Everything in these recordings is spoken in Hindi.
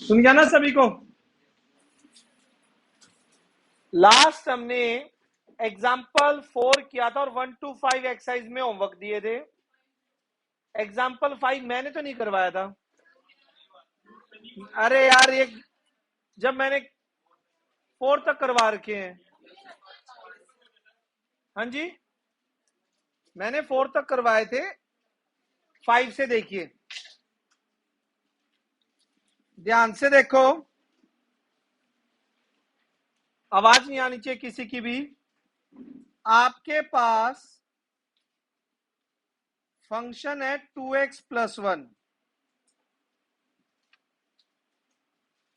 सुन गया ना सभी को? लास्ट हमने एग्जाम्पल 4 किया था और 1 to 5 एक्सरसाइज में होमवर्क दिए थे। एग्जाम्पल 5 मैंने तो नहीं करवाया था। अरे यार ये जब मैंने 4 तक करवा रखे हैं। हाँ जी, मैंने 4 तक करवाए थे। 5 से देखिए, ध्यान से देखो, आवाज नहीं आनी चाहिए किसी की भी। आपके पास फंक्शन है 2x+1।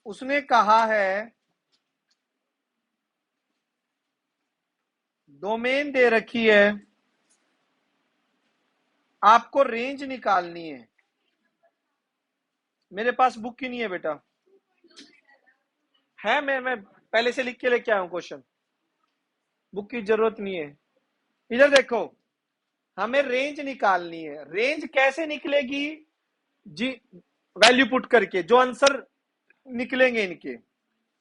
उसने कहा है डोमेन दे रखी है, आपको रेंज निकालनी है। मेरे पास बुक ही नहीं है बेटा। है, मैं पहले से लिख के लेके आया हूं क्वेश्चन। बुक की जरूरत नहीं है। इधर देखो, हमें रेंज निकालनी है। रेंज कैसे निकलेगी जी? वैल्यू पुट करके जो आंसर निकलेंगे इनके।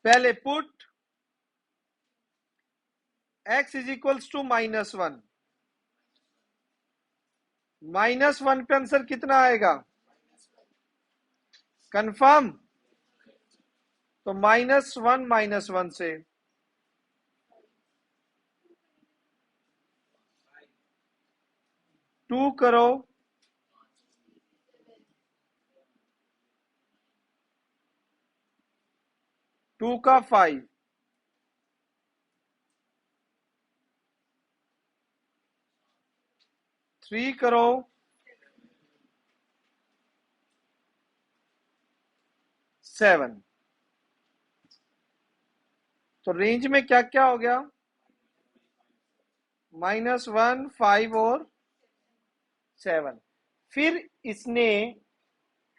पहले put x is equals to -1। -1 पे आंसर कितना आएगा? कंफर्म? तो -1 से 2 करो, 2 का 5, 3 करो, 7। तो रेंज में क्या क्या हो गया? -1, 5 और 7। फिर इसने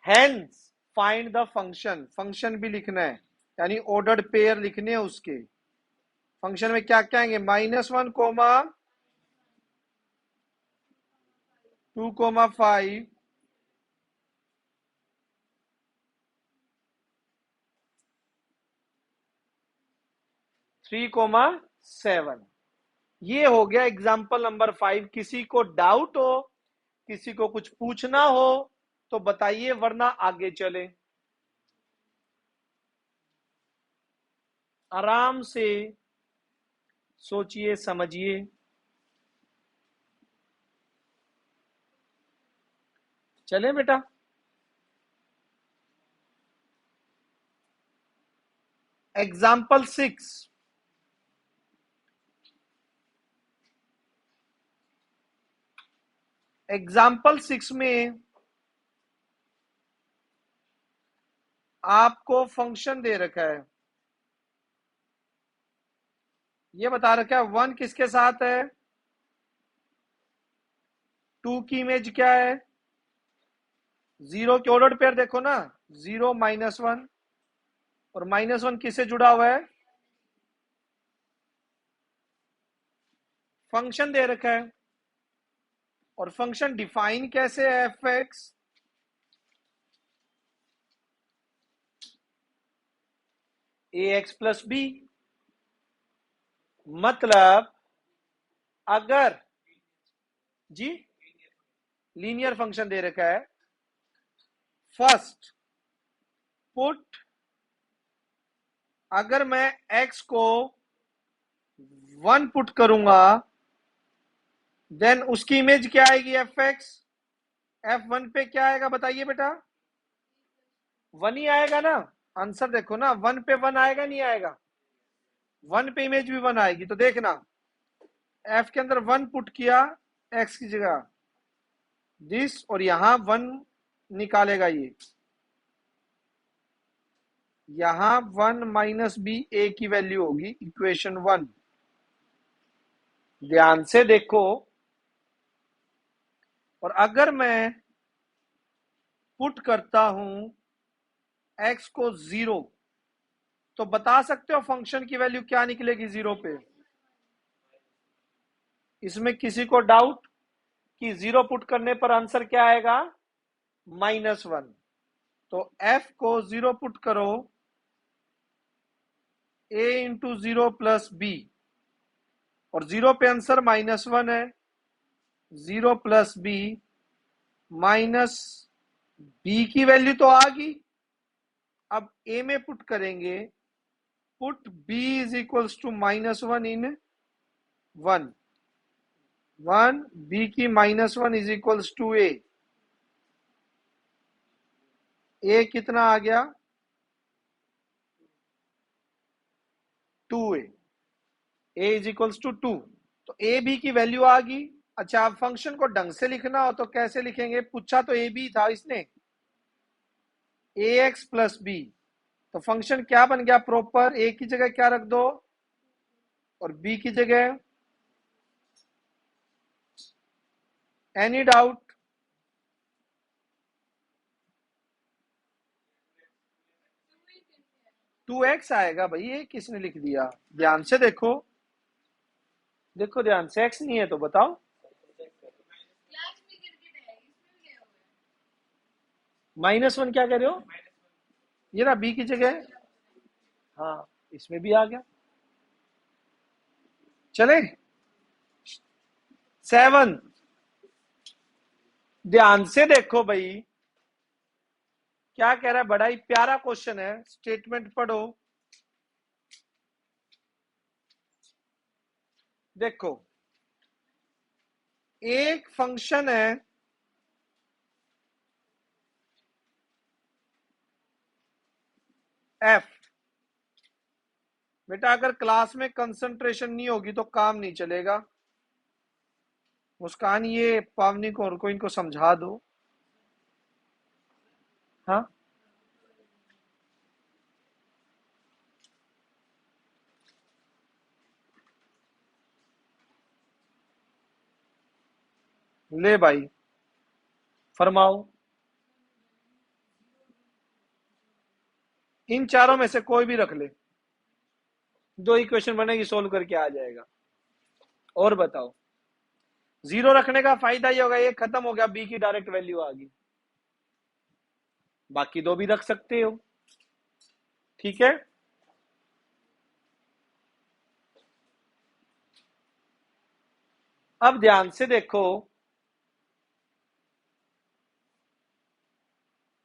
hence find the function, function भी लिखना है, यानी ऑर्डर्ड पेयर लिखने हैं उसके। फंक्शन में क्या क्या आएंगे? -1, 2, 5, 3, 7। ये हो गया एग्जाम्पल नंबर 5। किसी को डाउट हो, किसी को कुछ पूछना हो तो बताइए, वरना आगे चले। आराम से सोचिए, समझिए। चले बेटा। एग्जाम्पल 6। एग्जाम्पल 6 में आपको फंक्शन दे रखा है। ये बता रखा है 1 किसके साथ है, 2 की इमेज क्या है, 0 के ऑर्डर पेयर देखो ना, 0, -1। और -1 किससे जुड़ा हुआ है? फंक्शन दे रखा है। और फंक्शन डिफाइन कैसे है? f(x) ax + b। मतलब अगर जी लीनियर फंक्शन दे रखा है। फर्स्ट पुट, अगर मैं x को 1 पुट करूंगा, देन उसकी इमेज क्या आएगी? f(x). f1 पे क्या आएगा बताइए बेटा? 1 ही आएगा ना। आंसर देखो ना, 1 पे 1 आएगा नहीं आएगा? 1 पे इमेज भी 1 आएगी। तो देखना, f के अंदर 1 पुट किया x की जगह दिस, और यहां 1 निकालेगा ये। यहां 1 - b a की वैल्यू होगी, इक्वेशन 1। ध्यान से देखो। और अगर मैं पुट करता हूं x को 0, तो बता सकते हो फंक्शन की वैल्यू क्या निकलेगी 0 पे? इसमें किसी को डाउट कि 0 पुट करने पर आंसर क्या आएगा? -1। तो f को 0 पुट करो, a इंटू 0 प्लस बी, और 0 पे आंसर -1 है, 0 प्लस बी माइनस बी की वैल्यू तो आ गई। अब a में पुट करेंगे, put b is equals to -1 in 1, 1 b की -1 इज इक्वल्स टू a कितना आ गया 2a, a is equals to 2, तो a b की वैल्यू आ गई। अच्छा, आप फंक्शन को ढंग से लिखना हो तो कैसे लिखेंगे, पूछा तो a b था इसने, ax प्लस बी, तो फंक्शन क्या बन गया प्रॉपर, a की जगह क्या रख दो और b की जगह, एनी डाउट? 2x आएगा भाई, ये किसने लिख दिया, ध्यान से देखो, देखो ध्यान से, x नहीं है तो बताओ। -1 क्या कह रहे हो, ये ना b की जगह, हाँ इसमें भी आ गया। चले 7, ध्यान से देखो भाई, क्या कह रहा है, बड़ा ही प्यारा क्वेश्चन है, स्टेटमेंट पढ़ो। देखो, एक फंक्शन है f, बेटा अगर क्लास में कंसंट्रेशन नहीं होगी तो काम नहीं चलेगा। मुस्कान, ये पावनी को इनको समझा दो। हाँ, ले भाई फरमाओ, इन चारों में से कोई भी रख ले, दो इक्वेशन बनेगी, सोल्व करके आ जाएगा। और बताओ, 0 रखने का फायदा ये होगा, ये खत्म हो गया, बी की डायरेक्ट वैल्यू आ गई, बाकी दो भी रख सकते हो, ठीक है। अब ध्यान से देखो,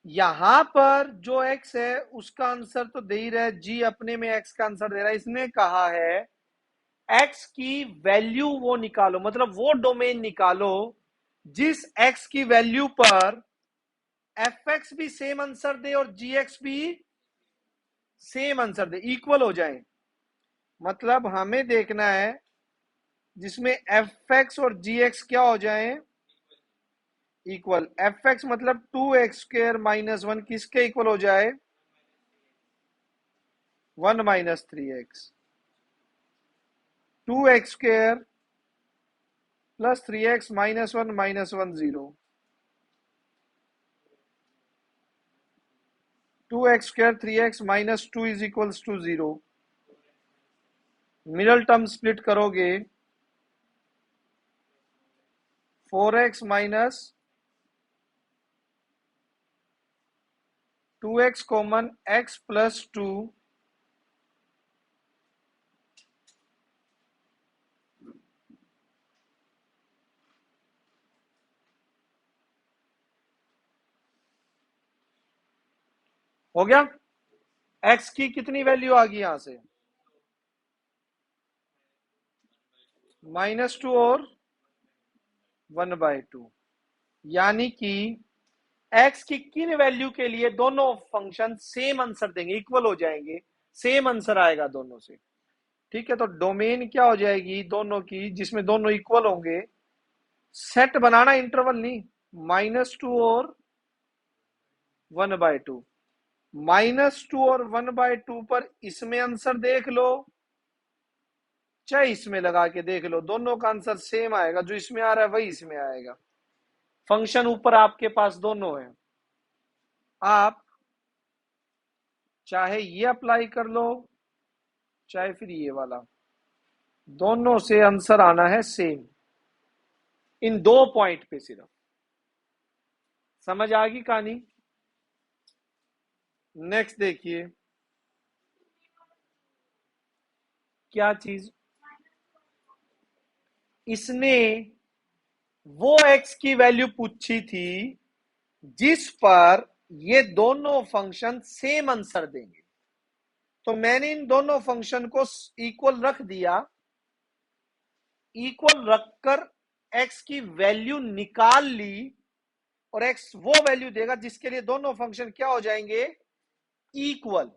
यहां पर जो x है उसका आंसर तो दे ही रहा है, g अपने में x का आंसर दे रहा है। इसने कहा है x की वैल्यू वो निकालो, मतलब वो डोमेन निकालो जिस x की वैल्यू पर fx भी सेम आंसर दे और gx भी सेम आंसर दे, इक्वल हो जाए। मतलब हमें देखना है जिसमें fx और gx क्या हो जाए, इक्वल। fx मतलब 2x² - 1 किसके इक्वल हो जाए, 1 - 3x, 2x² plus 3x -1 -1 0, 2x² 3x -2 is equals to 0। Middle term split करोगे, 4x minus 2x common x plus 2, हो गया। x की कितनी वैल्यू आ गई यहां से, -2 और 1/2, यानी कि x की किन वैल्यू के लिए दोनों फंक्शन सेम आंसर देंगे, इक्वल हो जाएंगे, सेम आंसर आएगा दोनों से, ठीक है। तो डोमेन क्या हो जाएगी दोनों की, जिसमें दोनों इक्वल होंगे। सेट बनाना, इंटरवल नहीं, -2 और 1/2, -2 और 1/2 पर इसमें आंसर देख लो, चाहे इसमें लगा के देख लो, दोनों का आंसर सेम आएगा, जो इसमें आ रहा है वही इसमें आएगा। फंक्शन ऊपर आपके पास दोनों है, आप चाहे ये अप्लाई कर लो चाहे फिर ये वाला, दोनों से आंसर आना है सेम, इन दो पॉइंट पे सिर्फ। समझ आ गई कहानी? नेक्स्ट देखिए क्या चीज, इसने वो x की वैल्यू पूछी थी जिस पर ये दोनों फंक्शन सेम आंसर देंगे। तो मैंने इन दोनों फंक्शन को इक्वल रख दिया, इक्वल रखकर x की वैल्यू निकाल ली, और x वो वैल्यू देगा जिसके लिए दोनों फंक्शन क्या हो जाएंगे, इक्वल।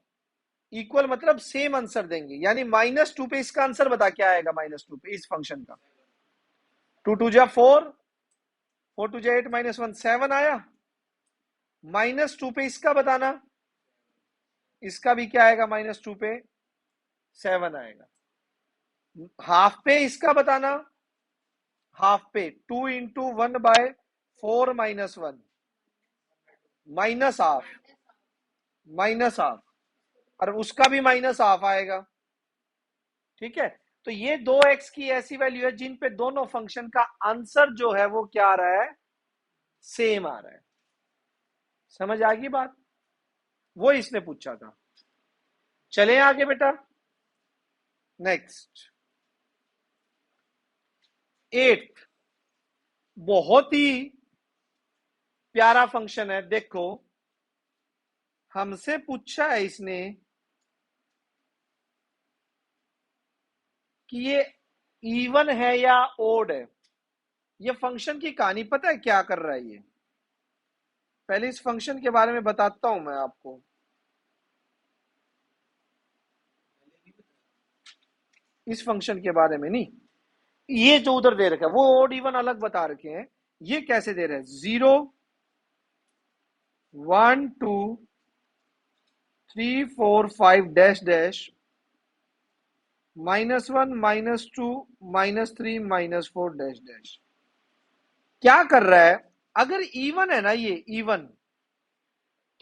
इक्वल मतलब सेम आंसर देंगे, यानी -2 पे इसका आंसर बता क्या आएगा, -2 पे इस फंक्शन का। 2 2 जा 4, 4 2 जा 8 -1 7 आया। -2 पे इसका बताना, इसका भी क्या आएगा, -2 पे 7 आएगा। हाफ पे इसका बताना, हाफ पे 2 इंटू 1/4 -1 -हाफ, -हाफ, और उसका भी -हाफ आएगा। ठीक है, तो ये दो x की ऐसी वैल्यू है जिन पे दोनों फंक्शन का आंसर जो है वो क्या आ रहा है, सेम आ रहा है। समझ आ गई बात, वो इसने पूछा था। चले आगे बेटा, नेक्स्ट 8, बहुत ही प्यारा फंक्शन है। देखो हमसे पूछा है इसने कि ये इवन है या ओड है। ये फंक्शन की कहानी पता है क्या कर रहा है ये, पहले इस फंक्शन के बारे में बताता हूं मैं आपको। इस फंक्शन के बारे में नहीं, ये जो उधर दे रखा है वो ओड इवन अलग बता रखे हैं। ये कैसे दे रहे हैं, 0 1 2 3 4 5 डैश डैश -1 -2 -3 -4 डैश डैश। क्या कर रहा है, अगर इवन है ना ये इवन,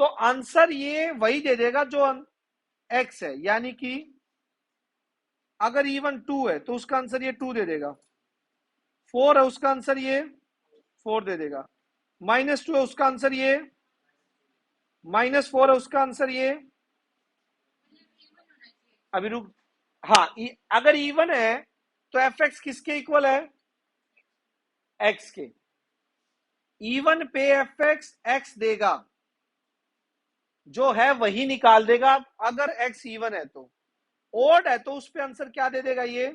तो आंसर ये वही दे देगा जो एक्स है, यानी कि अगर इवन 2 है तो उसका आंसर ये 2 दे देगा, 4 है उसका आंसर ये 4 दे देगा, -2 है उसका आंसर ये, -4 है उसका आंसर ये। अभी रुक, हाँ अगर इवन है तो एफ एक्स किसके इक्वल है, एक्स के। इवन पे एफ एक्स एक्स देगा, जो है वही निकाल देगा अगर एक्स इवन है। तो ओड है तो उस पे आंसर क्या दे देगा ये,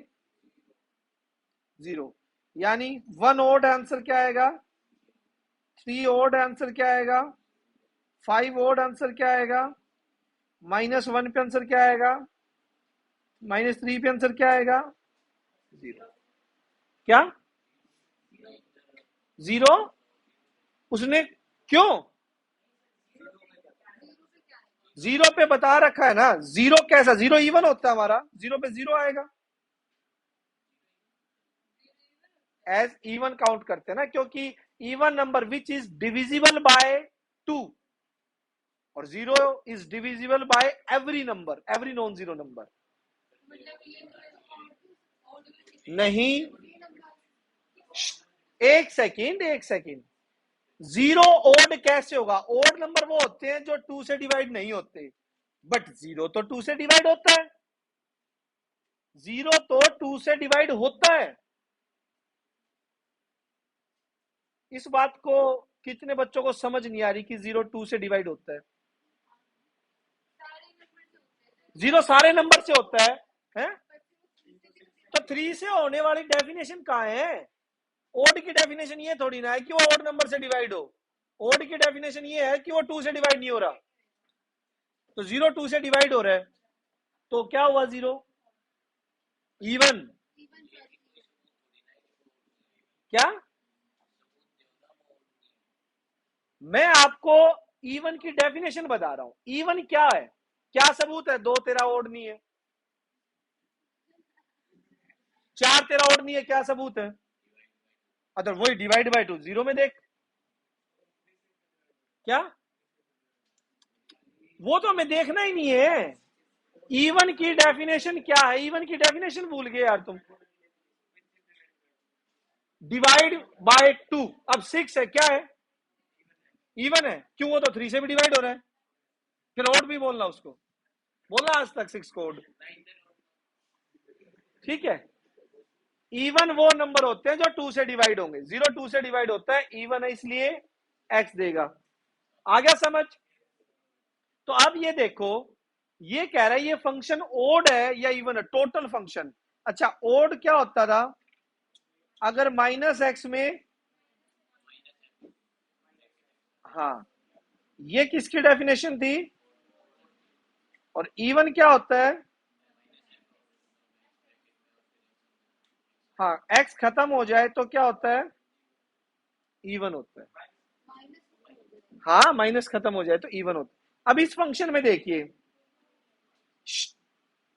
0, यानी 1 ओड आंसर क्या आएगा, 3 ओड आंसर क्या आएगा, 5 ओड आंसर क्या आएगा, -1 पे आंसर क्या आएगा, -3 पे आंसर क्या आएगा, 0। क्या 0, उसने क्यों 0 पे बता रखा है ना, 0 कैसा, 0 इवन होता है हमारा, 0 पे 0 आएगा, एज इवन काउंट करते हैं ना, क्योंकि even number which is divisible by 2, और 0 is divisible by every number, every non zero number. नहीं, एक सेकेंड, एक सेकेंड, 0 ओड कैसे होगा, ओड नंबर वो होते हैं जो 2 से डिवाइड नहीं होते, बट 0 तो 2 से डिवाइड होता है, 0 तो 2 से डिवाइड होता है। इस बात को कितने बच्चों को समझ नहीं आ रही कि 0 2 से डिवाइड होता है, 0 सारे नंबर से होता है? तो 3 से होने वाली डेफिनेशन कहां है, ओड की डेफिनेशन ये थोड़ी ना है कि वो ओड नंबर से डिवाइड हो, ओड की डेफिनेशन ये है कि वो 2 से डिवाइड नहीं हो रहा। तो 0 2 से डिवाइड हो रहा है, तो क्या हुआ, 0 इवन। क्या, मैं आपको इवन की डेफिनेशन बता रहा हूं, इवन क्या है, क्या सबूत है, 2 तेरा ओड नहीं है, 4 तेरा ओड नहीं है, क्या सबूत है, अगर वही डिवाइड बाय 2 0 में देख। क्या, वो तो हमें देखना ही नहीं है, इवन की डेफिनेशन क्या है, इवन की डेफिनेशन भूल गए यार तुम, डिवाइड बाय 2, अब 6 है क्या है, इवन है, क्यों, वो तो 3 से भी डिवाइड हो रहा है, फिर ओड भी बोलना उसको, बोलना आज तक 6 कोड। ठीक है, इवन वो नंबर होते हैं जो 2 से डिवाइड होंगे, 0 2 से डिवाइड होता है, इवन है इसलिए x देगा। आ गया समझ? तो अब ये देखो, ये कह रहा है ये फंक्शन ओड है या इवन है, टोटल फंक्शन। अच्छा, ओड क्या होता था? अगर -x में, हाँ, ये किसकी डेफिनेशन थी? और इवन क्या होता है? हाँ, x खत्म हो जाए तो क्या होता है? इवन होता है। हाँ, माइनस खत्म हो जाए तो इवन होता है। अब इस फंक्शन में देखिए,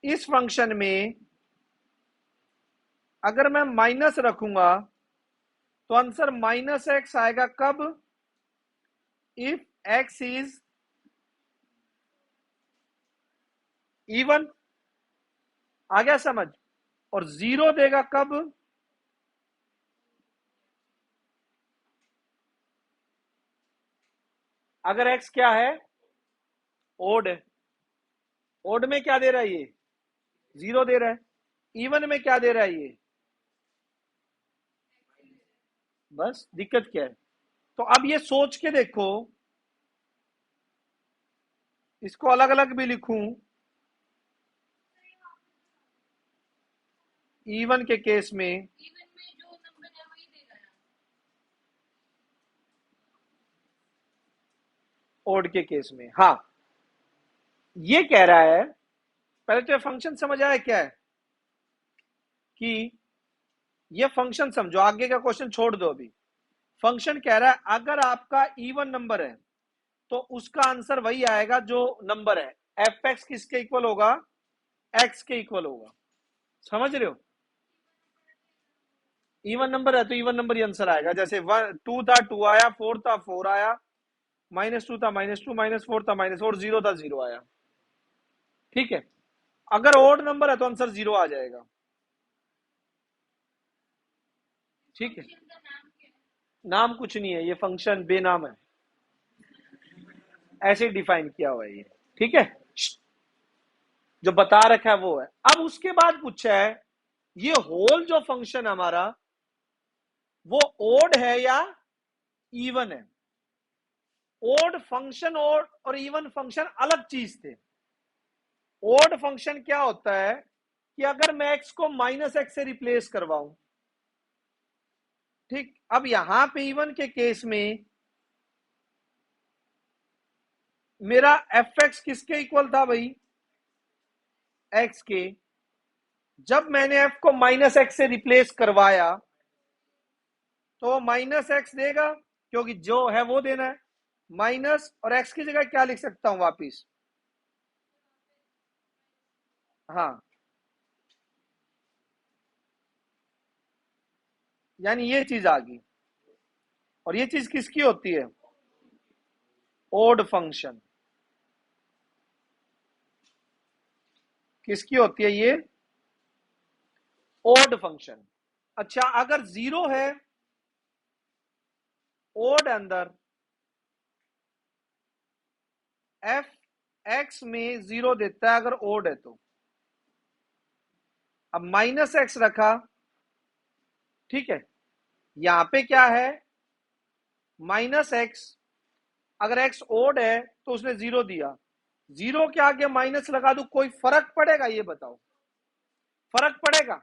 इस फंक्शन में अगर मैं माइनस रखूंगा तो आंसर -x आएगा कब? If x is even. आ गया समझ? और 0 देगा कब? अगर x क्या है? ओड है। ओड में क्या दे रहा है ये? 0 दे रहा है। इवन में क्या दे रहा है ये? बस दिक्कत क्या है? तो अब ये सोच के देखो, इसको अलग अलग भी लिखूं, इवन के केस में, ओड के केस में। हाँ, ये कह रहा है, पहले तो ये फंक्शन समझ आया क्या है? कि ये फंक्शन समझो, आगे का क्वेश्चन छोड़ दो अभी। फंक्शन कह रहा है अगर आपका इवन नंबर है तो उसका आंसर वही आएगा जो नंबर है। एफ एक्स किसके इक्वल होगा? एक्स के इक्वल होगा। समझ रहे हो? इवन नंबर है तो इवन नंबर ही आंसर आएगा। जैसे 2 था 2 आया, 4 था 4 आया, -2 था -2, -4 था -4, 0 था 0 आया। ठीक है, अगर ओड नंबर है तो आंसर 0 आ जाएगा। ठीक है, नाम कुछ नहीं है, ये फंक्शन बेनाम है, ऐसे डिफाइन किया हुआ है ये। ठीक है, जो बता रखा है वो है। अब उसके बाद पूछा है ये होल जो फंक्शन हमारा वो ओड है या इवन है? ओड फंक्शन और इवन फंक्शन अलग चीज थे। ओड फंक्शन क्या होता है कि अगर मैं एक्स को -x से रिप्लेस करवाऊं, ठीक, अब यहां पे इवन के केस में मेरा एफ एक्स किसके इक्वल था भाई? एक्स के। जब मैंने एफ को -x से रिप्लेस करवाया तो -x देगा, क्योंकि जो है वो देना है। माइनस और x की जगह क्या लिख सकता हूं वापिस? हाँ, यानी ये चीज आ गई। और ये चीज किसकी होती है? Odd function. किसकी होती है ये? Odd function. अच्छा, अगर 0 है ओड अंदर, एफ एक्स में 0 देता है अगर ओड है तो। अब -x रखा, ठीक है, यहां पे क्या है? -x। अगर x ओड है तो उसने 0 दिया, 0 के आगे माइनस लगा दू, कोई फर्क पड़ेगा? ये बताओ, फर्क पड़ेगा?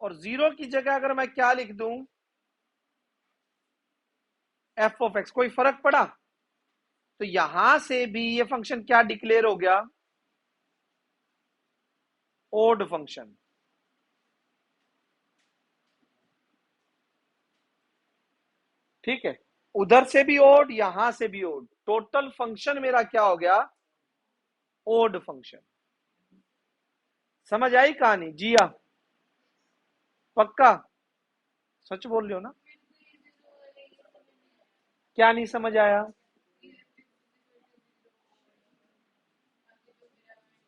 और 0 की जगह अगर मैं क्या लिख दूं? एफ ऑफ एक्स, कोई फर्क पड़ा? तो यहां से भी ये फंक्शन क्या डिक्लेयर हो गया? Odd function. ठीक है, उधर से भी ओड, यहां से भी ओड, टोटल फंक्शन मेरा क्या हो गया? Odd function. समझ आई कहानी? जिया? पक्का? सच बोल रहे हो ना? क्या नहीं समझ आया?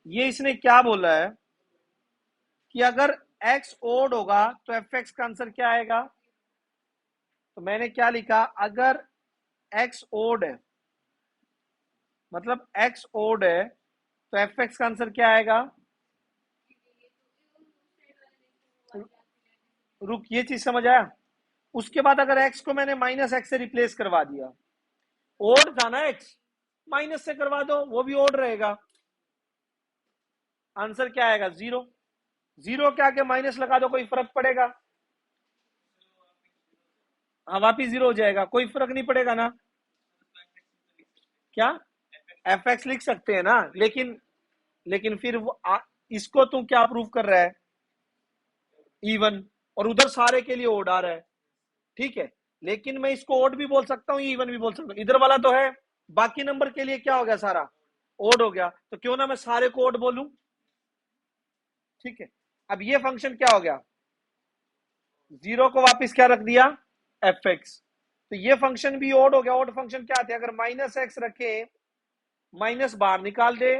ये इसने क्या बोला है कि अगर x ओड होगा तो एफ एक्स का आंसर क्या आएगा? तो मैंने क्या लिखा? अगर x ओड है मतलब x ओड है, तो एफ एक्स का आंसर क्या आएगा? रुक, ये चीज समझ आया? उसके बाद अगर x को मैंने माइनस एक्स से रिप्लेस करवा दिया, ओड था ना x, माइनस से करवा दो, वो भी ओड रहेगा, आंसर क्या आएगा? जीरो। जीरो के आगे माइनस लगा दो, कोई फर्क पड़ेगा? हाँ, वापिस जीरो हो जाएगा, कोई फर्क नहीं पड़ेगा ना। क्या? एफ एक्स लिख सकते हैं ना, लेकिन फिर इसको तू क्या प्रूव कर रहा है? इवन। और उधर सारे के लिए ओड आ रहा है, ठीक है, लेकिन मैं इसको ओड भी बोल सकता हूँ, इवन भी बोल सकता हूँ। इधर वाला तो है, बाकी नंबर के लिए क्या हो गया? सारा ओड हो गया, तो क्यों ना मैं सारे को ओड बोलूं। ठीक है, अब ये फंक्शन क्या हो गया? जीरो को वापस क्या रख दिया? F x. तो ये फंक्शन भी ओड हो गया। ओड फंक्शन क्या थे? अगर माइनस एक्स रखे, माइनस बाहर निकाल दे,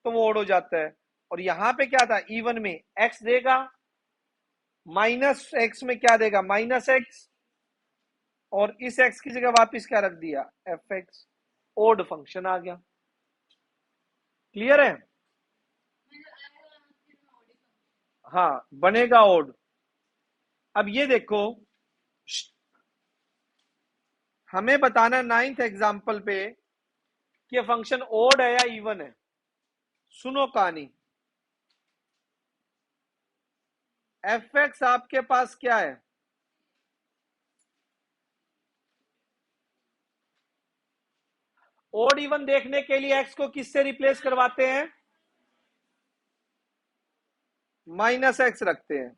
तो वो ओड हो जाता है। और यहां पे क्या था? इवन में एक्स देगा, माइनस एक्स में क्या देगा? माइनस एक्स, और इस एक्स की जगह वापस क्या रख दिया? F x. ओड फंक्शन आ गया। क्लियर है? हाँ, बनेगा ओड। अब ये देखो, हमें बताना है नाइन्थ एग्जाम्पल पे कि ये फंक्शन ओड है या इवन है। सुनो कहानी। एफ एक्स आपके पास क्या है? ओड इवन देखने के लिए एक्स को किससे रिप्लेस करवाते हैं? माइनस एक्स रखते हैं।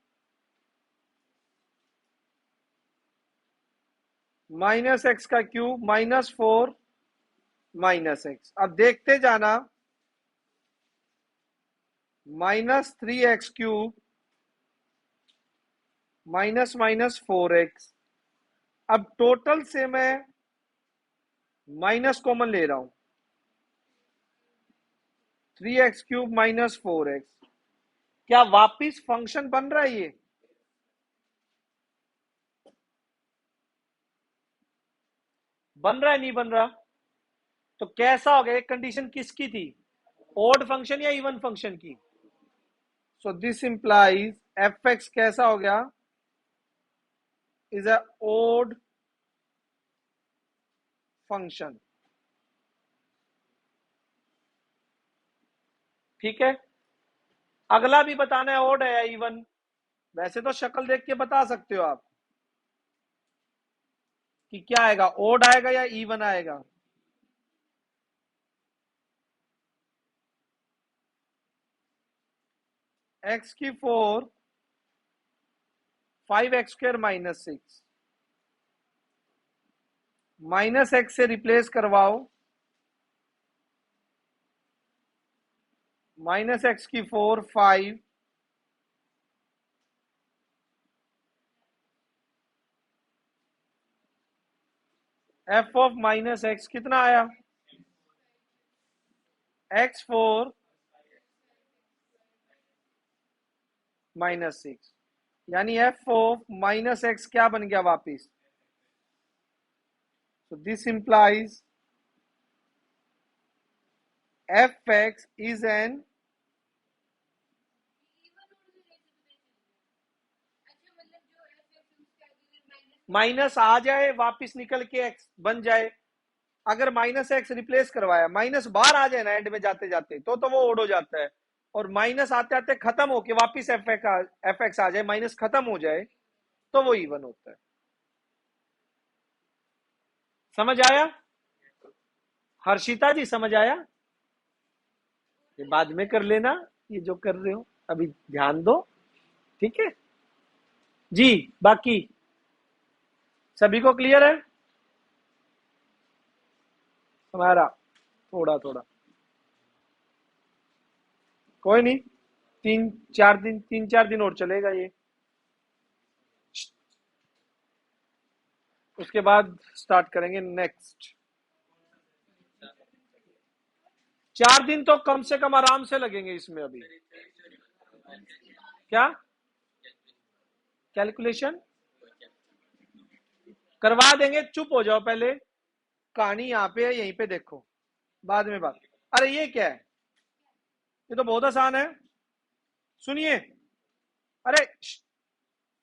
माइनस एक्स का क्यूब, -4 माइनस एक्स। अब देखते जाना, -3x³ -4x। अब टोटल से मैं माइनस कॉमन ले रहा हूं, 3x³ -4x। क्या वापिस फंक्शन बन रहा है? ये बन रहा है, नहीं बन रहा? तो कैसा हो गया? एक कंडीशन किसकी थी? ओड फंक्शन या इवन फंक्शन की? So this implies F X कैसा हो गया? Is a odd function. ठीक है, अगला भी बताना है ओड है या इवन। वैसे तो शक्ल देख के बता सकते हो आप कि क्या आएगा, ओड आएगा या इवन आएगा। x⁴ 5x² -6, माइनस एक्स से रिप्लेस करवाओ, -x⁴ 5, f ऑफ -x कितना आया? x⁴ -6, यानी f ऑफ -x क्या बन गया वापिस? So this implies fx is an minus आ जाए वापिस निकल के एक्स बन जाए। अगर माइनस एक्स रिप्लेस करवाया, माइनस बाहर आ जाए ना एंड में जाते जाते, तो वो ओड हो जाता है। और माइनस आते आते खत्म होके वापिस एफ एक्स आ जाए, माइनस खत्म हो जाए, तो वो इवन होता है। समझ आया? हर्षिता जी समझ आया? ये बाद में कर लेना, ये जो कर रहे हो अभी ध्यान दो, ठीक है जी। बाकी सभी को क्लियर है? हमारा थोड़ा थोड़ा, कोई नहीं, 3-4 दिन और चलेगा ये, उसके बाद स्टार्ट करेंगे नेक्स्ट। 4 दिन तो कम से कम आराम से लगेंगे इसमें अभी। क्या कैलकुलेशन करवा देंगे? चुप हो जाओ पहले, कहानी यहाँ पे है, यहीं पे देखो। बाद में बात। अरे ये क्या है, ये तो बहुत आसान है। सुनिए, अरे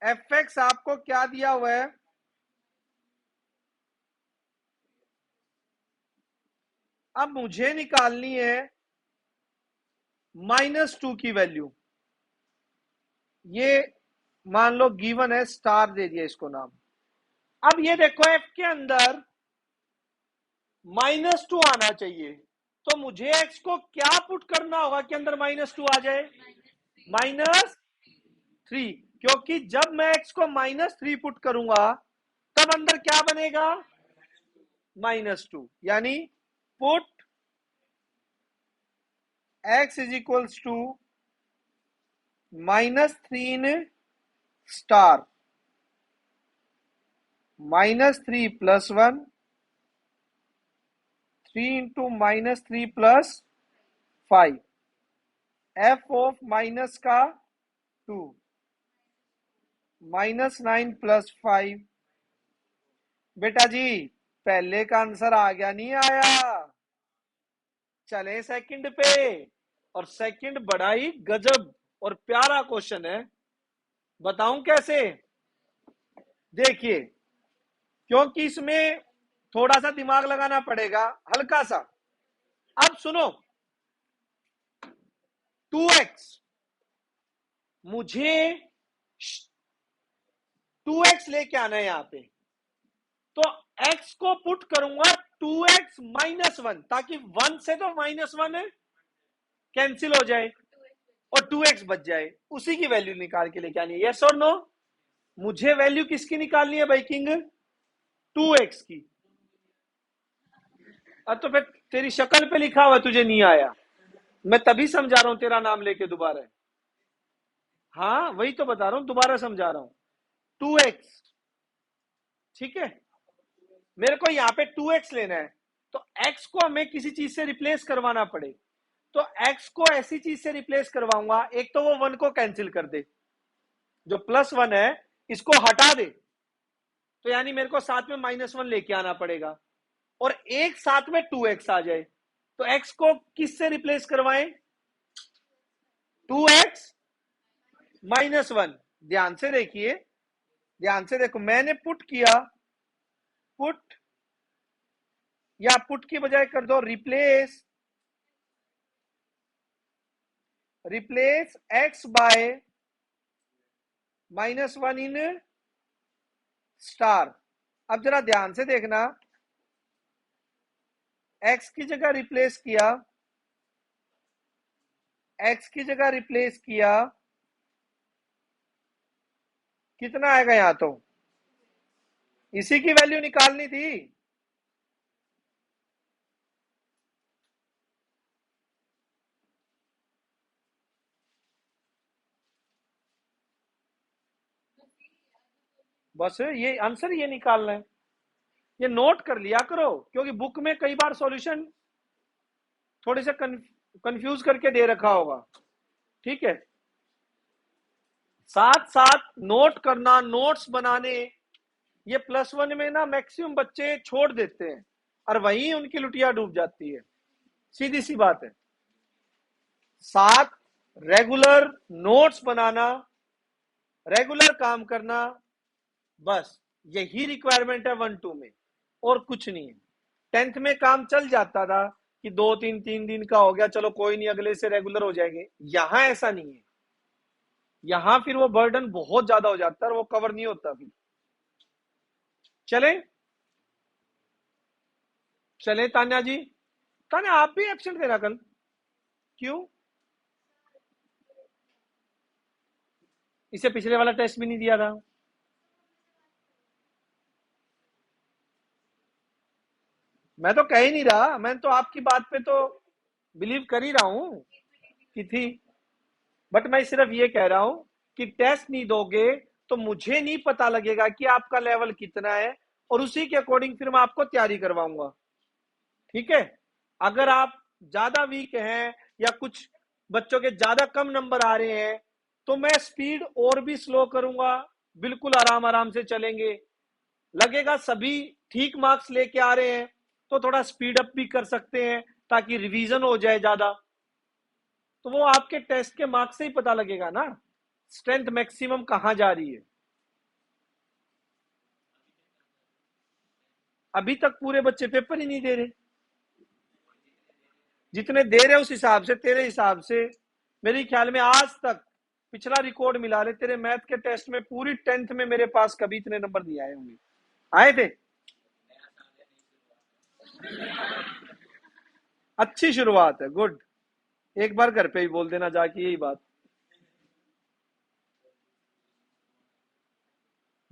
एफ एक्स आपको क्या दिया हुआ है, अब मुझे निकालनी है -2 की वैल्यू। ये मान लो गिवन है, स्टार दे दिया इसको नाम। अब ये देखो एफ के अंदर -2 आना चाहिए, तो मुझे एक्स को क्या पुट करना होगा कि अंदर -2 आ जाए, -3। क्योंकि जब मैं एक्स को -3 पुट करूंगा तब अंदर क्या बनेगा, -2। यानी put x is equals to -3 in star, -3 + 1, 3 into -3 + 5, F of minus का 2, -9 + 5। बेटा जी पहले का आंसर आ गया, नहीं आया? चले सेकंड पे, और सेकंड बड़ा ही गजब और प्यारा क्वेश्चन है, बताऊं कैसे? देखिए, क्योंकि इसमें थोड़ा सा दिमाग लगाना पड़ेगा, हल्का सा। अब सुनो, 2x, मुझे 2x लेके आना है यहां पे, तो x को पुट करूंगा 2x - 1, ताकि 1 से तो -1 कैंसिल हो जाए और 2x बच जाए, उसी की वैल्यू निकाल के लेके आनी है। यस और नो? मुझे वैल्यू किसकी निकालनी है भाई किंग, 2x की। अब तो फिर तेरी शक्ल पे लिखा हुआ तुझे नहीं आया, मैं तभी समझा रहा हूं तेरा नाम लेके दोबारा। हाँ वही तो बता रहा हूं, दोबारा समझा रहा हूं। 2x, ठीक है, मेरे को यहाँ पे 2x लेना है, तो x को हमें किसी चीज से रिप्लेस करवाना पड़े, तो x को ऐसी चीज से रिप्लेस करवाऊंगा, एक तो वो 1 को कैंसिल कर दे, जो +1 है इसको हटा दे, तो यानी मेरे को साथ में -1 लेके आना पड़ेगा, और एक साथ में 2x आ जाए, तो x को किससे रिप्लेस करवाएं, 2x -1। ध्यान से देखिए, ध्यान से देखो, मैंने पुट किया, पुट, या पुट की बजाय कर दो replace, replace x bye -1 in star. अब जरा ध्यान से देखना, x की जगह रिप्लेस किया, x की जगह रिप्लेस किया, कितना आएगा यहां, तो इसी की वैल्यू निकालनी थी। बस ये आंसर ये निकालना है, ये नोट कर लिया करो, क्योंकि बुक में कई बार सॉल्यूशन थोड़े से कंफ्यूज करके दे रखा होगा, ठीक है? साथ साथ नोट करना, नोट्स बनाने, ये +1 में ना मैक्सिमम बच्चे छोड़ देते हैं और वहीं उनकी लुटिया डूब जाती है, सीधी सी बात है। साथ रेगुलर नोट्स बनाना, रेगुलर काम करना, बस यही रिक्वायरमेंट है 1-2 में, और कुछ नहीं है। 10th में काम चल जाता था कि 2-3 दिन का हो गया, चलो कोई नहीं, अगले से रेगुलर हो जाएंगे, यहां ऐसा नहीं है, यहां फिर वो बर्डन बहुत ज्यादा हो जाता है और वो कवर नहीं होता फिर। चले चले तान्या जी, तान्या आप भी एब्सेंट देना कल, क्यों? इसे पिछले वाला टेस्ट भी नहीं दिया था। मैं तो कह ही नहीं रहा, मैं तो आपकी बात पे तो बिलीव कर ही रहा हूं कि थी, बट मैं सिर्फ ये कह रहा हूं कि टेस्ट नहीं दोगे तो मुझे नहीं पता लगेगा कि आपका लेवल कितना है, और उसी के अकॉर्डिंग फिर मैं आपको तैयारी करवाऊंगा, ठीक है? अगर आप ज्यादा वीक हैं या कुछ बच्चों के ज्यादा कम नंबर आ रहे हैं, तो मैं स्पीड और भी स्लो करूंगा, बिल्कुल आराम आराम से चलेंगे। लगेगा सभी ठीक मार्क्स लेके आ रहे हैं तो थोड़ा स्पीड अप भी कर सकते हैं, ताकि रिवीजन हो जाए ज्यादा। तो वो आपके टेस्ट के मार्क्स से ही पता लगेगा ना, स्ट्रेंथ मैक्सिमम कहां जा रही है। अभी तक पूरे बच्चे पेपर ही नहीं दे रहे। जितने दे रहे उस हिसाब से, तेरे हिसाब से मेरे ख्याल में आज तक पिछला रिकॉर्ड मिला ले, तेरे मैथ के टेस्ट में पूरी 10th में मेरे पास कभी इतने नंबर नहीं आए होंगे। आए थे? अच्छी शुरुआत है, गुड। एक बार घर पे ही बोल देना जाके यही बात,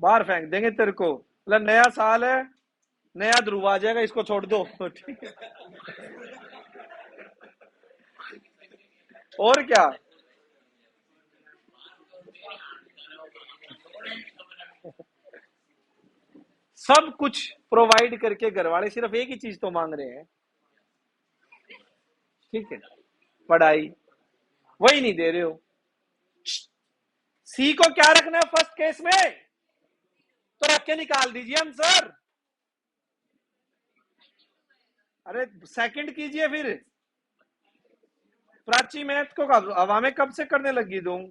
बाहर फेंक देंगे तेरे को। मतलब नया साल है, नया ध्रुव आ जाएगा, इसको छोड़ दो। ठीक है, और क्या। सब कुछ प्रोवाइड करके घर वाले सिर्फ एक ही चीज तो मांग रहे हैं, ठीक है, पढ़ाई। वही नहीं दे रहे हो। सी को क्या रखना है फर्स्ट केस में, तो रख के निकाल दीजिए आंसर। अरे सेकंड कीजिए फिर। प्राची मैथ को हवा में कब से करने लगी तुम?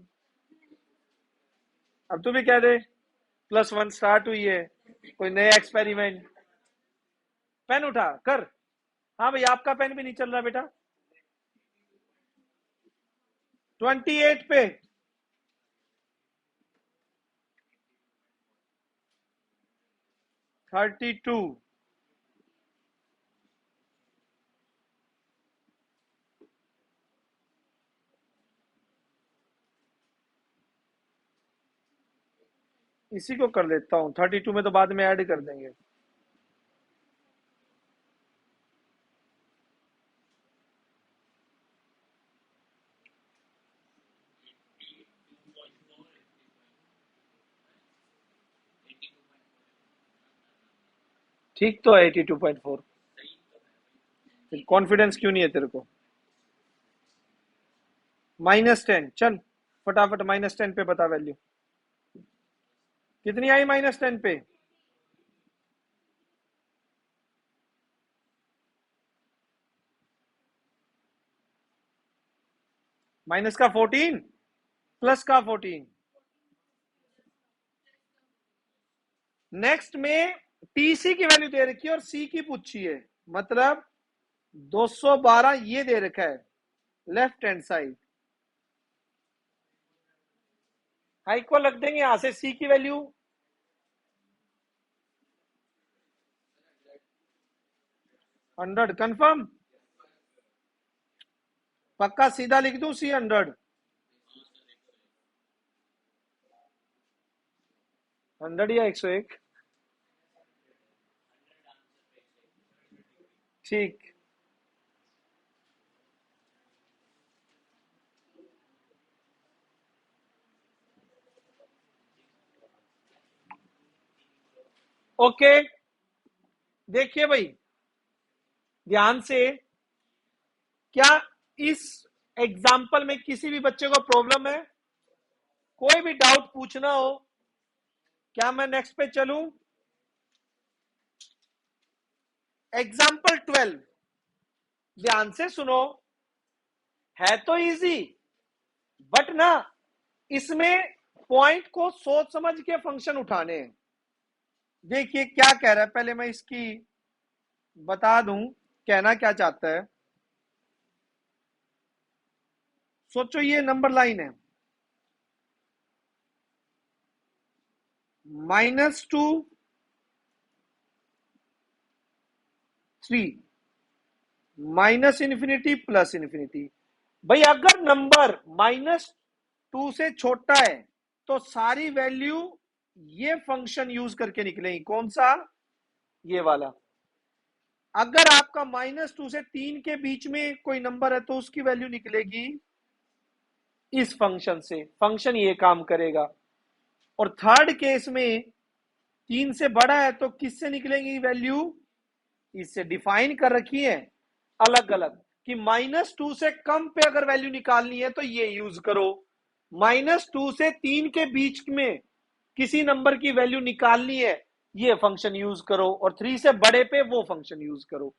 अब तू भी कह दे +1 स्टार्ट हुई है, कोई नया एक्सपेरिमेंट। पेन उठा कर। हाँ भाई, आपका पेन भी नहीं चल रहा बेटा। 28 पे। Thirty two. इसी को कर लेता हूँ, 32 में तो बाद में ऐड कर देंगे। ठीक तो है 82.4। कॉन्फिडेंस क्यों नहीं है तेरे को? -10, चल फटाफट -10 पे बता वैल्यू कितनी आई -10 पे। माइनस का 14, प्लस का 14। नेक्स्ट में टीसी की वैल्यू दे रखी है और सी की पूछी है, मतलब 212 ये दे रखा है लेफ्ट हैंड साइड। हाई को लग देंगे यहां से, सी की वैल्यू 100 कंफर्म। पक्का सीधा लिख दूं सी 100? 100 या 101? ठीक। ओके, देखिए भाई ध्यान से, क्या इस एग्जाम्पल में किसी भी बच्चे को प्रॉब्लम है? कोई भी डाउट पूछना हो, क्या मैं नेक्स्ट पे चलूं? एग्जाम्पल 12 ध्यान से सुनो, है तो इजी, बट ना इसमें पॉइंट को सोच समझ के फंक्शन उठाने हैं। देखिए क्या कह रहा है, पहले मैं इसकी बता दूं कहना क्या चाहता है। सोचो ये नंबर लाइन है, -2 3 -∞ +∞। भाई अगर नंबर -2 से छोटा है तो सारी वैल्यू ये फंक्शन यूज करके निकलेगी। कौन सा? ये वाला। अगर आपका -2 से 3 के बीच में कोई नंबर है तो उसकी वैल्यू निकलेगी इस फंक्शन से, फंक्शन ये काम करेगा। और थर्ड केस में 3 से बड़ा है तो किससे निकलेगी वैल्यू? इससे डिफाइन कर रखी है अलग अलग कि -2 से कम पे अगर वैल्यू निकालनी है तो ये यूज करो, -2 से 3 के बीच में किसी नंबर की वैल्यू निकालनी है ये फंक्शन यूज करो, और 3 से बड़े पे वो फंक्शन यूज करो।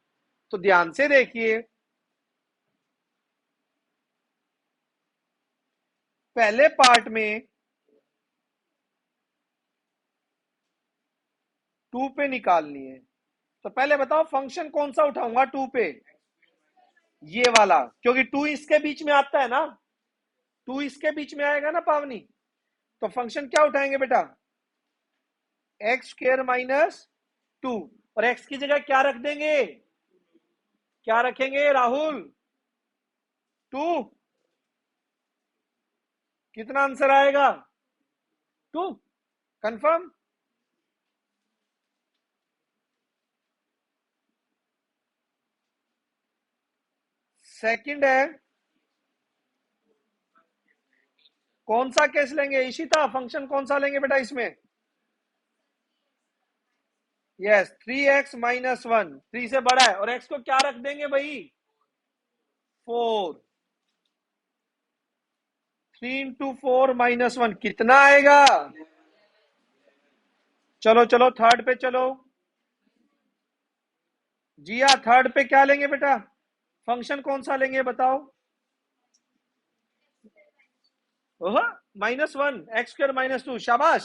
तो ध्यान से देखिए, पहले पार्ट में 2 पे निकालनी है, तो पहले बताओ फंक्शन कौन सा उठाऊंगा 2 पे? ये वाला, क्योंकि 2 इसके बीच में आता है ना, 2 इसके बीच में आएगा ना पावनी, तो फंक्शन क्या उठाएंगे बेटा? एक्स स्क्वायर माइनस 2, और एक्स की जगह क्या रख देंगे? क्या रखेंगे राहुल? 2। कितना आंसर आएगा? 2। कंफर्म? सेकंड है, कौन सा केस लेंगे इशिता? फंक्शन कौन सा लेंगे बेटा इसमें? यस, 3x माइनस 1, 3 से बड़ा है, और x को क्या रख देंगे भाई? 4। 3 इंटू 4 माइनस 1 कितना आएगा? चलो चलो थर्ड पे चलो। जी हाँ, थर्ड पे क्या लेंगे बेटा? फंक्शन कौन सा लेंगे बताओ? ओह, -1, एक्स स्क्वायर -2, शाबाश।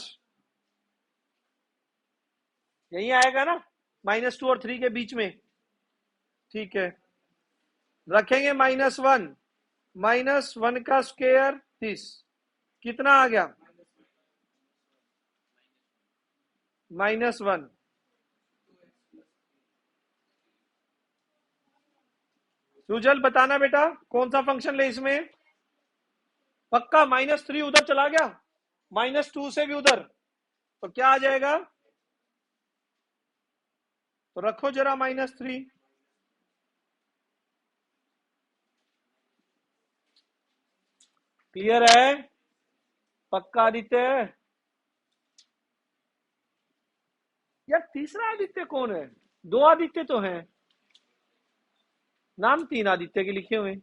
यही आएगा ना, -2 और 3 के बीच में। ठीक है, रखेंगे -1, -1 का स्क्वायर 30, कितना आ गया? -1। सुजल बताना बेटा, कौन सा फंक्शन ले इसमें? पक्का -3 उधर चला गया, -2 से भी उधर, तो क्या आ जाएगा? तो रखो जरा -3। क्लियर है? पक्का आदित्य? यार तीसरा आदित्य कौन है? 2 आदित्य तो हैं, नाम 3 आदित्य के लिखे हुए।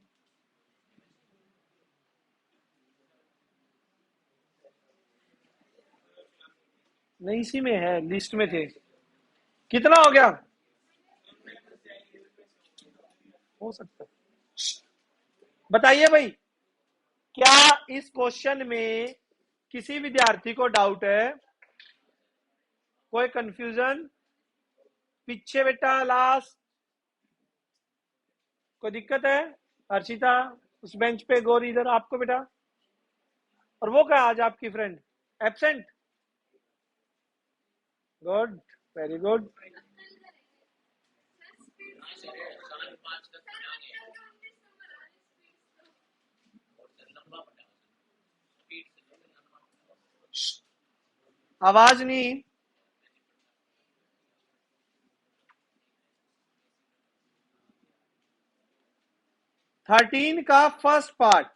नहीं, इसी में है, लिस्ट में थे। कितना हो गया? हो सकता है। बताइए भाई, क्या इस क्वेश्चन में किसी विद्यार्थी को डाउट है? कोई कंफ्यूजन? पीछे बेटा लास्ट, कोई दिक्कत है? हर्षिता उस बेंच पे, गौरी इधर, आपको बेटा। और वो क्या आज आपकी friend absent? Good, very good. आवाज नहीं। 13 का फर्स्ट पार्ट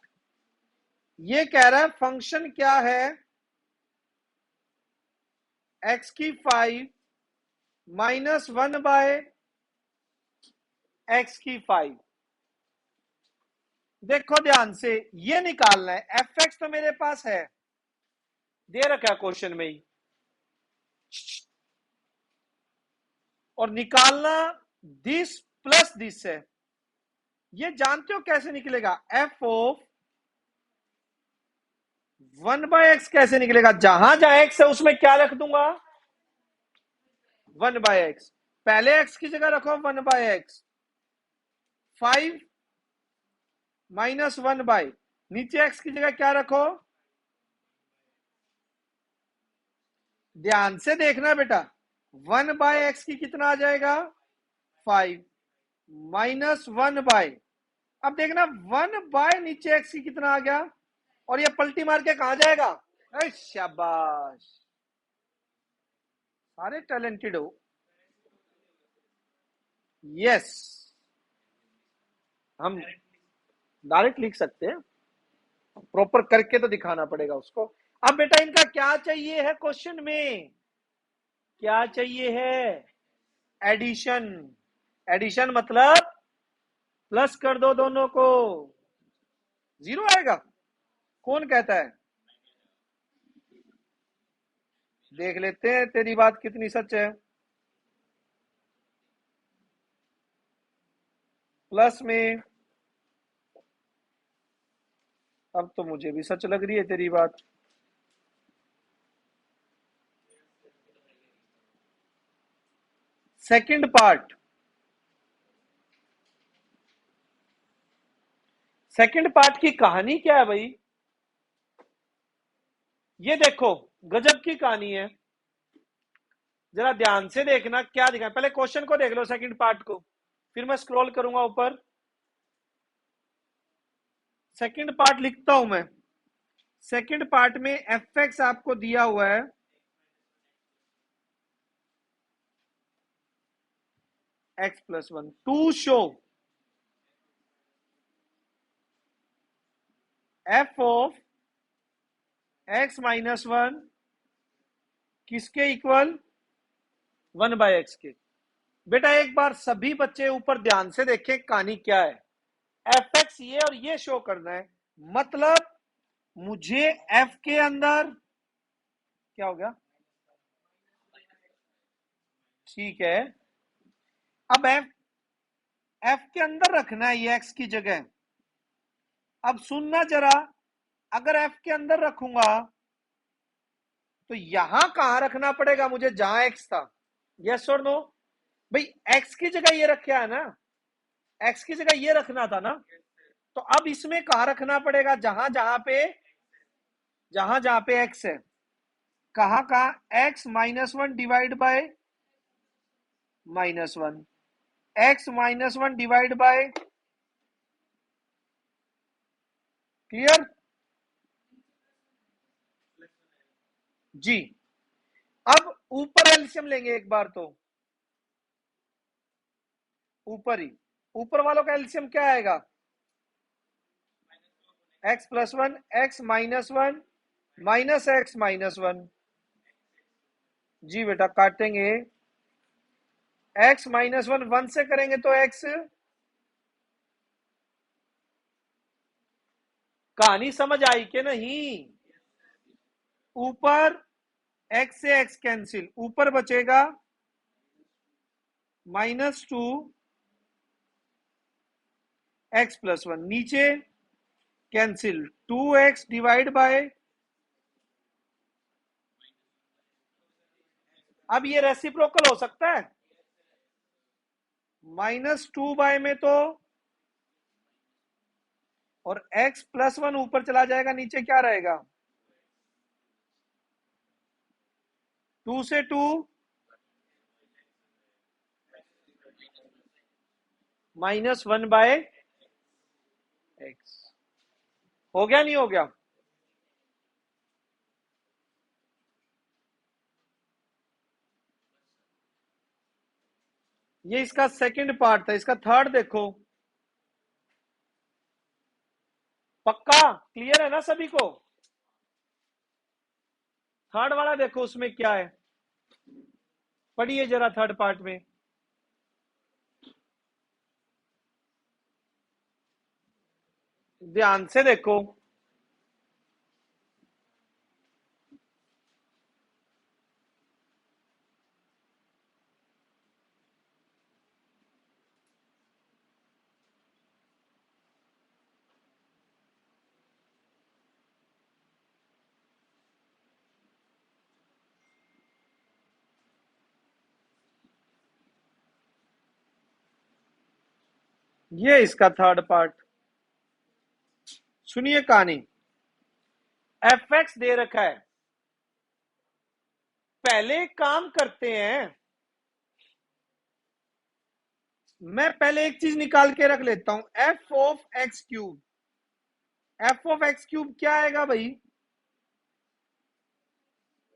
ये कह रहा है फंक्शन क्या है? x की 5 -1 बाय x की 5। देखो ध्यान से, ये निकालना है। fx तो मेरे पास है, दे रखा है क्वेश्चन में ही, और निकालना दिस प्लस दिस है। ये जानते हो कैसे निकलेगा? f ऑफ 1/x कैसे निकलेगा? जहां जहां x है उसमें क्या रख दूंगा? 1/x। पहले x की जगह रखो 1/x, 5 -1 बाय, नीचे x की जगह क्या रखो? ध्यान से देखना बेटा, 1/x की कितना आ जाएगा? 5 -1 बाय, अब देखना 1 बाय नीचे x की कितना आ गया, और ये पलटी मार के कहां जाएगा? अरे शाबाश, सारे टैलेंटेड हो। यस, हम डायरेक्ट लिख सकते हैं, प्रॉपर करके तो दिखाना पड़ेगा उसको। अब बेटा इनका क्या चाहिए है क्वेश्चन में? क्या चाहिए है? एडिशन। एडिशन मतलब प्लस कर दो दोनों को, 0 आएगा। कौन कहता है? देख लेते हैं तेरी बात कितनी सच है। प्लस में अब तो मुझे भी सच लग रही है तेरी बात। सेकंड पार्ट, सेकंड पार्ट की कहानी क्या है भाई? ये देखो, गजब की कहानी है। जरा ध्यान से देखना क्या दिखा, पहले क्वेश्चन को देख लो सेकंड पार्ट को, फिर मैं स्क्रॉल करूंगा ऊपर। सेकंड पार्ट लिखता हूं मैं। सेकंड पार्ट में एफ एक्स आपको दिया हुआ है, x+1 to show F of x-1 किसके इक्वल, 1/x के। बेटा एक बार सभी बच्चे ऊपर ध्यान से देखें कहानी क्या है। एफ एक्स ये और ये शो करना है, मतलब मुझे एफ के अंदर क्या हो गया, ठीक है, अब एफ एफ के अंदर रखना है ये एक्स की जगह। अब सुनना जरा, अगर एफ के अंदर रखूंगा तो यहां कहां रखना पड़ेगा मुझे, जहां एक्स था। यस और नो? भाई एक्स की जगह ये रखा है ना, एक्स की जगह ये रखना था ना, तो अब इसमें कहां रखना पड़ेगा, जहां जहां पे एक्स है। कहां कहां, x-1 divide by -1, x-1 divide by, clear जी। अब ऊपर एलसीएम लेंगे एक बार, तो ऊपर ही, ऊपर वालों का एलसीएम क्या आएगा, x+1 x-1 माइनस x-1। जी बेटा काटेंगे, x-1 1 से करेंगे तो x, कहानी समझ आई कि नहीं? ऊपर x से x कैंसिल, ऊपर बचेगा -2 x+1, नीचे कैंसिल 2x डिवाइड बाय, अब ये रेसिप्रोकल हो सकता है, -2 में तो, और x+1 ऊपर चला जाएगा, नीचे क्या रहेगा, 2 से 2 -1/x। हो गया नहीं हो गया? ये इसका सेकंड पार्ट था, इसका थर्ड देखो। पक्का क्लियर है ना सभी को? थर्ड वाला देखो उसमें क्या है, पढ़िए जरा थर्ड पार्ट में। ध्यान से देखो, ये इसका थर्ड पार्ट। सुनिए कहानी, एफ एक्स दे रखा है, पहले काम करते हैं, मैं पहले एक चीज निकाल के रख लेता हूं, F of x cube. F of x cube क्या आएगा भाई,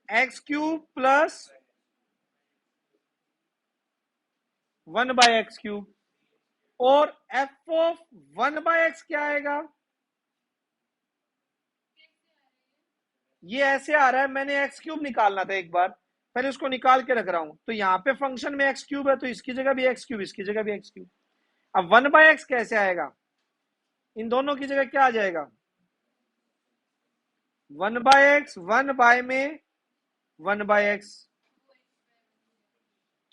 एक्स क्यूब प्लस 1/x3, और एफ ऑफ 1/x क्या आएगा, ये ऐसे आ रहा है, मैंने एक्स क्यूब निकालना था एक बार, पहले उसको निकाल के रख रहा हूं, तो यहां पे फंक्शन में एक्स क्यूब है, तो इसकी जगह भी एक्स क्यूब, इसकी जगह भी एक्स क्यूब। अब 1/x कैसे आएगा, इन दोनों की जगह क्या आ जाएगा, 1/x, 1 में 1/x,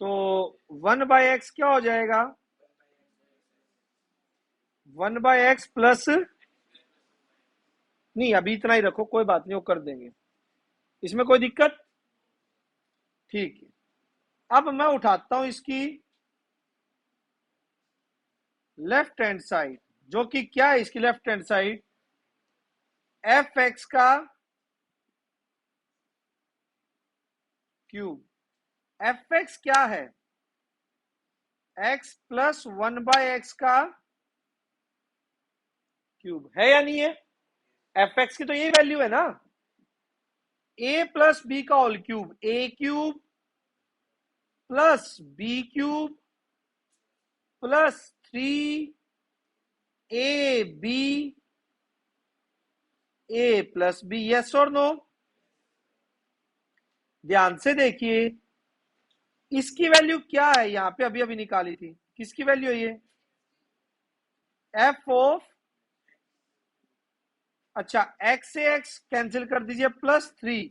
तो 1/x क्या हो जाएगा, 1/x प्लस नहीं अभी इतना ही रखो, कोई बात नहीं, वो कर देंगे, इसमें कोई दिक्कत। ठीक है, अब मैं उठाता हूं इसकी लेफ्ट हैंड साइड, जो कि क्या है इसकी left hand side, F x का क्यूब। एफ एक्स क्या है, एक्स प्लस 1/x का क्यूब है या नहीं है। एफ एक्स की तो यही वैल्यू है ना, ए प्लस बी का whole cube, A cube plus B cube plus 3ab A plus B, yes और नो। ध्यान से देखिए, इसकी वैल्यू क्या है यहां पे, अभी अभी निकाली थी, किसकी वैल्यू है ये, एफ ऑफ, अच्छा एक्स से एक्स कैंसिल कर दीजिए, +3,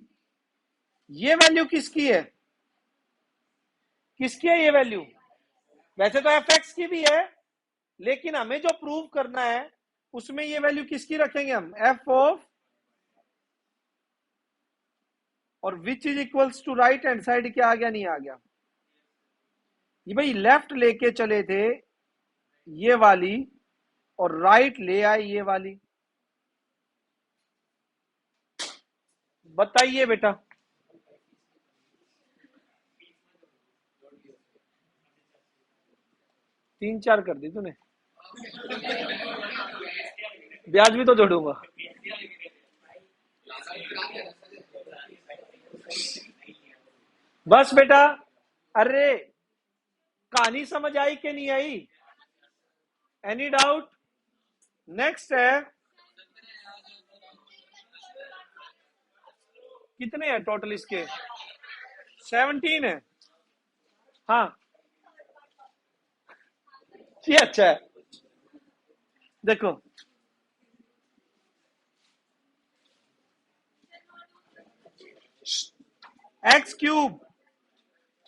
ये वैल्यू किसकी है, किसकी है ये वैल्यू, वैसे तो एफ एक्स की भी है, लेकिन हमें जो प्रूव करना है उसमें ये वैल्यू किसकी रखेंगे हम, एफ ऑफ, और which is equals to right hand side, क्या आ गया नहीं आ गया, ये भाई लेफ्ट लेके चले थे ये वाली, और राइट ले आए ये वाली, बताइए बेटा। 3-4 कर दी तूने, ब्याज भी तो जोड़ूंगा। बस बेटा, अरे कहानी समझ आई कि नहीं आई, एनी डाउट। नेक्स्ट है, कितने हैं टोटल इसके, 17 है। हाँ ये अच्छा है, देखो एक्स क्यूब,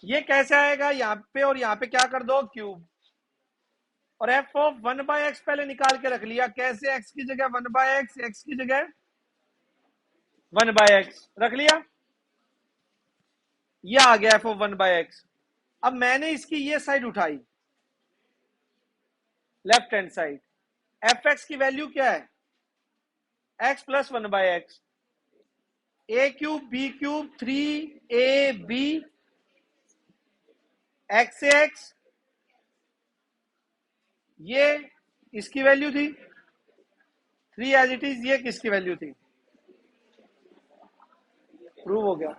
ये कैसे आएगा, यहाँ पे और यहाँ पे क्या कर दो क्यूब, और एफ ऑफ 1/x पहले निकाल के रख लिया, कैसे, एक्स की जगह 1/x, एक्स की जगह 1/x रख लिया, ये आ गया एफ ऑफ 1/x। अब मैंने इसकी ये साइड उठाई, left hand side, F X की वैल्यू क्या है, X plus 1/x, A cube B cube 3ab X X, ये इसकी वैल्यू थी 3 एज इट इज, ये किसकी वैल्यू थी, प्रूव हो गया।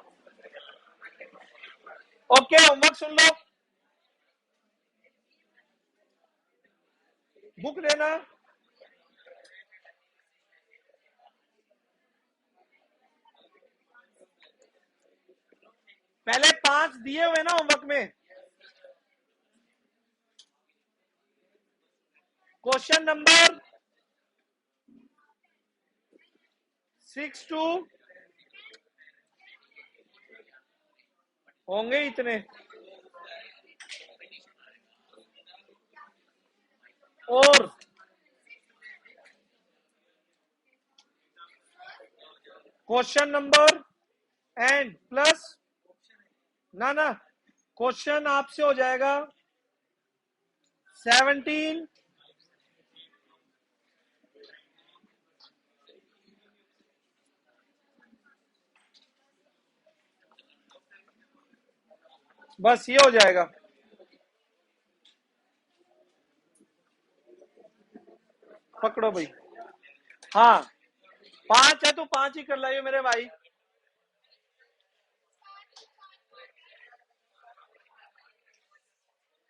ओके होमवर्क सुन लो, बुक लेना, पहले 5 दिए हुए ना होमवर्क में। क्वेश्चन नंबर 6 टू होंगे इतने, और क्वेश्चन नंबर एंड प्लस, ना ना क्वेश्चन आपसे हो जाएगा 17, बस ये हो जाएगा। पकड़ो भाई, हाँ 5 है तो 5 ही कर लाइयो मेरे भाई।